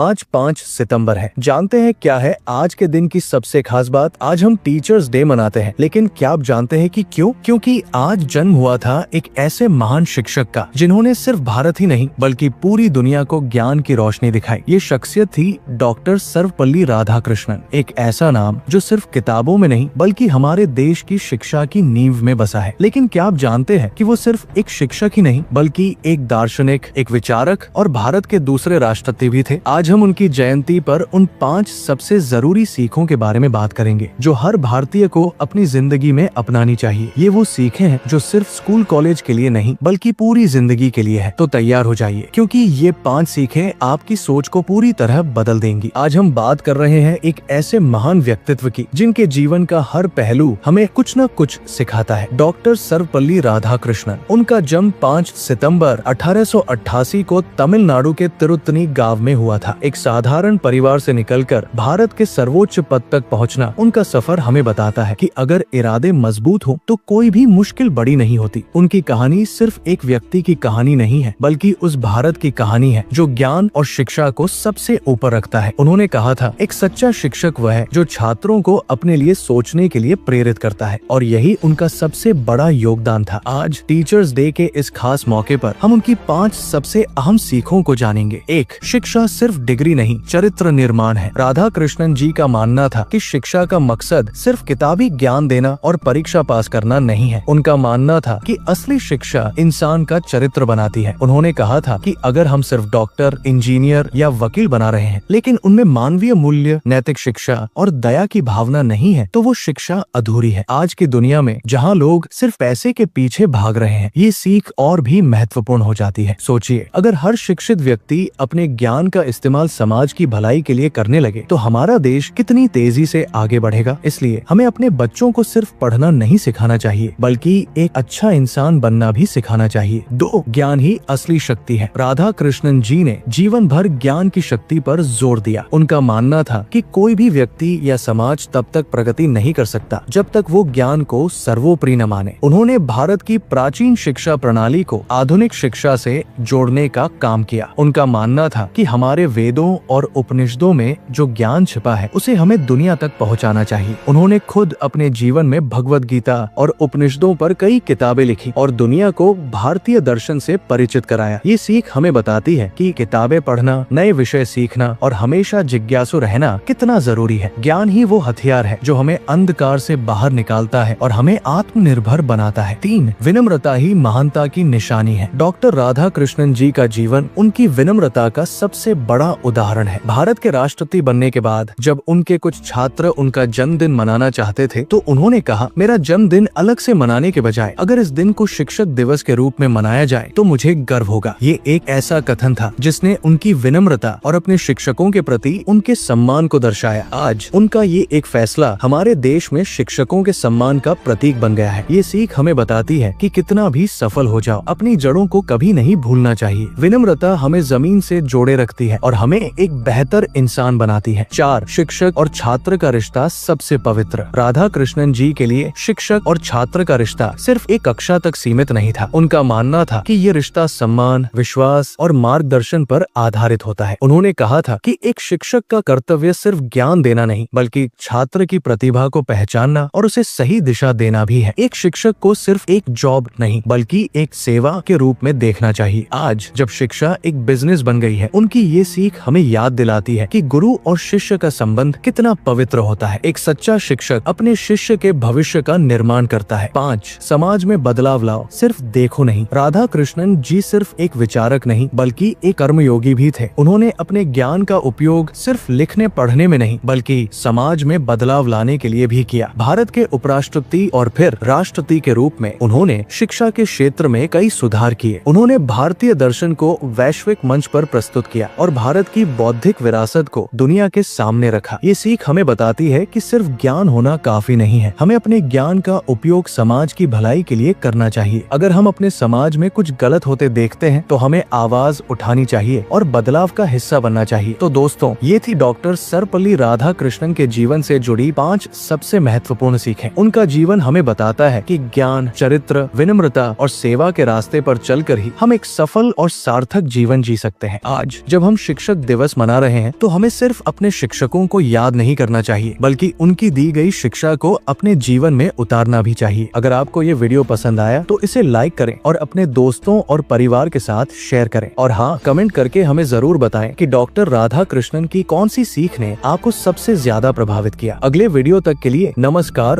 आज 5 सितंबर है। जानते हैं क्या है आज के दिन की सबसे खास बात? आज हम टीचर्स डे मनाते हैं, लेकिन क्या आप जानते हैं कि क्यों? क्योंकि आज जन्म हुआ था एक ऐसे महान शिक्षक का जिन्होंने सिर्फ भारत ही नहीं बल्कि पूरी दुनिया को ज्ञान की रोशनी दिखाई। ये शख्सियत थी डॉक्टर सर्वपल्ली राधाकृष्णन। एक ऐसा नाम जो सिर्फ किताबों में नहीं बल्कि हमारे देश की शिक्षा की नींव में बसा है। लेकिन क्या आप जानते हैं कि वो सिर्फ एक शिक्षक ही नहीं बल्कि एक दार्शनिक, एक विचारक और भारत के दूसरे राष्ट्रपति भी थे। आज हम उनकी जयंती पर उन 5 सबसे जरूरी सीखों के बारे में बात करेंगे जो हर भारतीय को अपनी जिंदगी में अपनानी चाहिए। ये वो सीखें हैं जो सिर्फ स्कूल कॉलेज के लिए नहीं बल्कि पूरी जिंदगी के लिए है। तो तैयार हो जाइए, क्योंकि ये 5 सीखें आपकी सोच को पूरी तरह बदल देंगी। आज हम बात कर रहे हैं एक ऐसे महान व्यक्तित्व की जिनके जीवन का हर पहलू हमें कुछ न कुछ सिखाता है। डॉक्टर सर्वपल्ली राधाकृष्णन। उनका जन्म 5 सितंबर 1888 को तमिलनाडु के तिरुत्तनी गांव में हुआ था। एक साधारण परिवार से निकलकर भारत के सर्वोच्च पद तक पहुंचना उनका सफर हमें बताता है कि अगर इरादे मजबूत हो तो कोई भी मुश्किल बड़ी नहीं होती। उनकी कहानी सिर्फ एक व्यक्ति की कहानी नहीं है बल्कि उस भारत की कहानी है जो ज्ञान और शिक्षा को सबसे ऊपर रखता है। उन्होंने कहा था, एक सच्चा शिक्षक वह है जो छात्रों को अपने लिए सोचने के लिए प्रेरित करता है, और यही उनका सबसे बड़ा योगदान था। आज टीचर्स डे के इस खास मौके पर हम उनकी 5 सबसे अहम सीखों को जानेंगे। 1. शिक्षा सिर्फ डिग्री नहीं, चरित्र निर्माण है। राधाकृष्णन जी का मानना था कि शिक्षा का मकसद सिर्फ किताबी ज्ञान देना और परीक्षा पास करना नहीं है। उनका मानना था कि असली शिक्षा इंसान का चरित्र बनाती है। उन्होंने कहा था कि अगर हम सिर्फ डॉक्टर, इंजीनियर या वकील बना रहे हैं लेकिन उनमें मानवीय मूल्य, नैतिक शिक्षा और दया की भावना नहीं है तो वो शिक्षा अधूरी है। आज की दुनिया में जहाँ लोग सिर्फ पैसे के पीछे भाग रहे हैं, ये सीख और भी महत्वपूर्ण हो जाती है। सोचिए, अगर हर शिक्षित व्यक्ति अपने ज्ञान का इस्तेमाल समाज की भलाई के लिए करने लगे तो हमारा देश कितनी तेजी से आगे बढ़ेगा। इसलिए हमें अपने बच्चों को सिर्फ पढ़ना नहीं सिखाना चाहिए बल्कि एक अच्छा इंसान बनना भी सिखाना चाहिए। 2. ज्ञान ही असली शक्ति है। राधाकृष्णन जी ने जीवन भर ज्ञान की शक्ति पर जोर दिया। उनका मानना था कि कोई भी व्यक्ति या समाज तब तक प्रगति नहीं कर सकता जब तक वो ज्ञान को सर्वोपरि न माने। उन्होंने भारत की प्राचीन शिक्षा प्रणाली को आधुनिक शिक्षा से जोड़ने का काम किया। उनका मानना था कि हमारे वेदों और उपनिषदों में जो ज्ञान छिपा है उसे हमें दुनिया तक पहुंचाना चाहिए। उन्होंने खुद अपने जीवन में भगवद गीता और उपनिषदों पर कई किताबें लिखी और दुनिया को भारतीय दर्शन से परिचित कराया। ये सीख हमें बताती है कि किताबें पढ़ना, नए विषय सीखना और हमेशा जिज्ञासु रहना कितना जरूरी है। ज्ञान ही वो हथियार है जो हमें अंधकार से बाहर निकालता है और हमें आत्मनिर्भर बनाता है। 3. विनम्रता ही महानता की निशानी है। डॉक्टर राधाकृष्णन जी का जीवन उनकी विनम्रता का सबसे बड़ा उदाहरण है। भारत के राष्ट्रपति बनने के बाद जब उनके कुछ छात्र उनका जन्मदिन मनाना चाहते थे तो उन्होंने कहा, मेरा जन्मदिन अलग से मनाने के बजाय अगर इस दिन को शिक्षक दिवस के रूप में मनाया जाए तो मुझे गर्व होगा। ये एक ऐसा कथन था जिसने उनकी विनम्रता और अपने शिक्षकों के प्रति उनके सम्मान को दर्शाया। आज उनका ये एक फैसला हमारे देश में शिक्षकों के सम्मान का प्रतीक बन गया है। ये सीख हमें बताती है कि कितना भी सफल हो जाओ, अपनी जड़ों को कभी नहीं भूलना चाहिए। विनम्रता हमें जमीन से जोड़े रखती है और हमें एक बेहतर इंसान बनाती है। 4. शिक्षक और छात्र का रिश्ता सबसे पवित्र। राधाकृष्णन जी के लिए शिक्षक और छात्र का रिश्ता सिर्फ एक कक्षा तक सीमित नहीं था। उनका मानना था कि ये रिश्ता सम्मान, विश्वास और मार्गदर्शन पर आधारित होता है। उन्होंने कहा था कि एक शिक्षक का कर्तव्य सिर्फ ज्ञान देना नहीं बल्कि छात्र की प्रतिभा को पहचानना और उसे सही दिशा देना भी है। एक शिक्षक को सिर्फ एक जॉब नहीं बल्कि एक सेवा के रूप में देखना चाहिए। आज जब शिक्षा एक बिजनेस बन गई है, उनकी ये सीख हमें याद दिलाती है कि गुरु और शिष्य का संबंध कितना पवित्र होता है। एक सच्चा शिक्षक अपने शिष्य के भविष्य का निर्माण करता है। 5. समाज में बदलाव लाओ, सिर्फ देखो नहीं। राधाकृष्णन जी सिर्फ एक विचारक नहीं बल्कि एक कर्मयोगी भी थे। उन्होंने अपने ज्ञान का उपयोग सिर्फ लिखने पढ़ने में नहीं बल्कि समाज में बदलाव लाने के लिए भी किया। भारत के उपराष्ट्रपति और फिर राष्ट्रपति के रूप में उन्होंने शिक्षा के क्षेत्र में कई सुधार किए। उन्होंने भारतीय दर्शन को वैश्विक मंच पर प्रस्तुत किया और भारत की बौद्धिक विरासत को दुनिया के सामने रखा। ये सीख हमें बताती है कि सिर्फ ज्ञान होना काफी नहीं है, हमें अपने ज्ञान का उपयोग समाज की भलाई के लिए करना चाहिए। अगर हम अपने समाज में कुछ गलत होते देखते हैं तो हमें आवाज उठानी चाहिए और बदलाव का हिस्सा बनना चाहिए। तो दोस्तों, ये थी डॉक्टर सर्वपल्ली राधाकृष्णन के जीवन से जुड़ी 5 सबसे महत्वपूर्ण सीखें। उनका जीवन हमें बताता है कि ज्ञान, चरित्र, विनम्रता और सेवा के रास्ते पर चलकर ही हम एक सफल और सार्थक जीवन जी सकते हैं। आज जब हम शिक्षा शिक्षक दिवस मना रहे हैं तो हमें सिर्फ अपने शिक्षकों को याद नहीं करना चाहिए बल्कि उनकी दी गई शिक्षा को अपने जीवन में उतारना भी चाहिए। अगर आपको ये वीडियो पसंद आया तो इसे लाइक करें और अपने दोस्तों और परिवार के साथ शेयर करें। और हाँ, कमेंट करके हमें जरूर बताएं कि डॉक्टर राधा कृष्णन की कौन सी सीख ने आपको सबसे ज्यादा प्रभावित किया। अगले वीडियो तक के लिए नमस्कार।